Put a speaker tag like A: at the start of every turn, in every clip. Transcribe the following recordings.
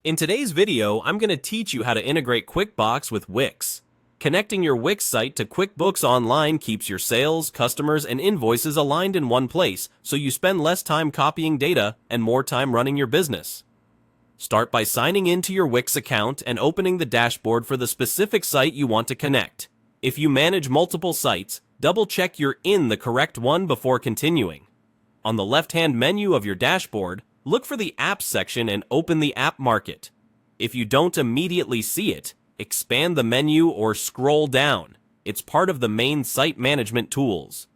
A: In today's video, I'm going to teach you how to integrate QuickBooks with Wix. Connecting your Wix site to QuickBooks Online keeps your sales, customers, and invoices aligned in one place, so you spend less time copying data and more time running your business. Start by signing into your Wix account and opening the dashboard for the specific site you want to connect. If you manage multiple sites, double-check you're in the correct one before continuing. On the left-hand menu of your dashboard, look for the Apps section and open the App Market. If you don't immediately see it, expand the menu or scroll down. It's part of the main site management tools.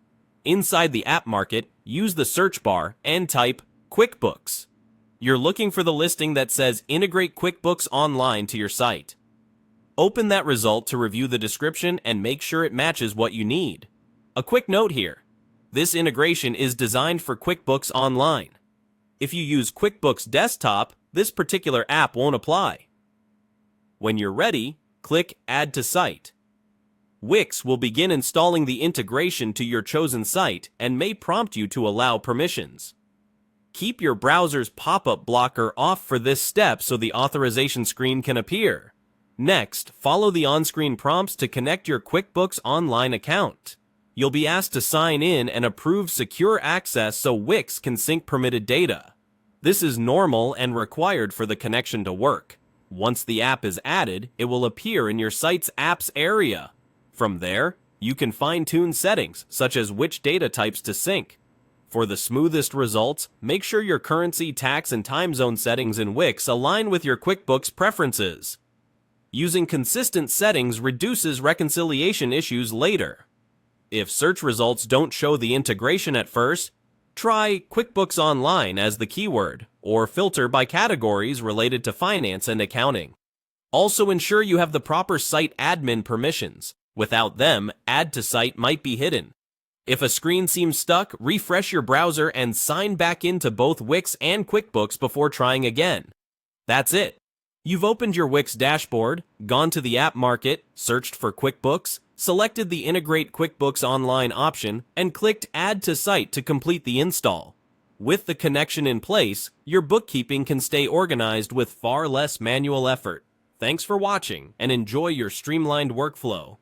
A: Inside the App Market, use the search bar and type QuickBooks. You're looking for the listing that says Integrate QuickBooks Online to your site. Open that result to review the description and make sure it matches what you need. A quick note here. This integration is designed for QuickBooks Online. If you use QuickBooks Desktop, this particular app won't apply. When you're ready, click Add to Site. Wix will begin installing the integration to your chosen site and may prompt you to allow permissions. Keep your browser's pop-up blocker off for this step so the authorization screen can appear. Next, follow the on-screen prompts to connect your QuickBooks Online account. You'll be asked to sign in and approve secure access so Wix can sync permitted data. This is normal and required for the connection to work. Once the app is added, it will appear in your site's Apps area. From there, you can fine-tune settings, such as which data types to sync. For the smoothest results, make sure your currency, tax, and time zone settings in Wix align with your QuickBooks preferences. Using consistent settings reduces reconciliation issues later. If search results don't show the integration at first, try QuickBooks Online as the keyword, or filter by categories related to finance and accounting. Also ensure you have the proper site admin permissions. Without them, Add to Site might be hidden. If a screen seems stuck, refresh your browser and sign back into both Wix and QuickBooks before trying again. That's it. You've opened your Wix dashboard, gone to the App Market, searched for QuickBooks, selected the Integrate QuickBooks Online option, and clicked Add to Site to complete the install. With the connection in place, your bookkeeping can stay organized with far less manual effort. Thanks for watching, and enjoy your streamlined workflow.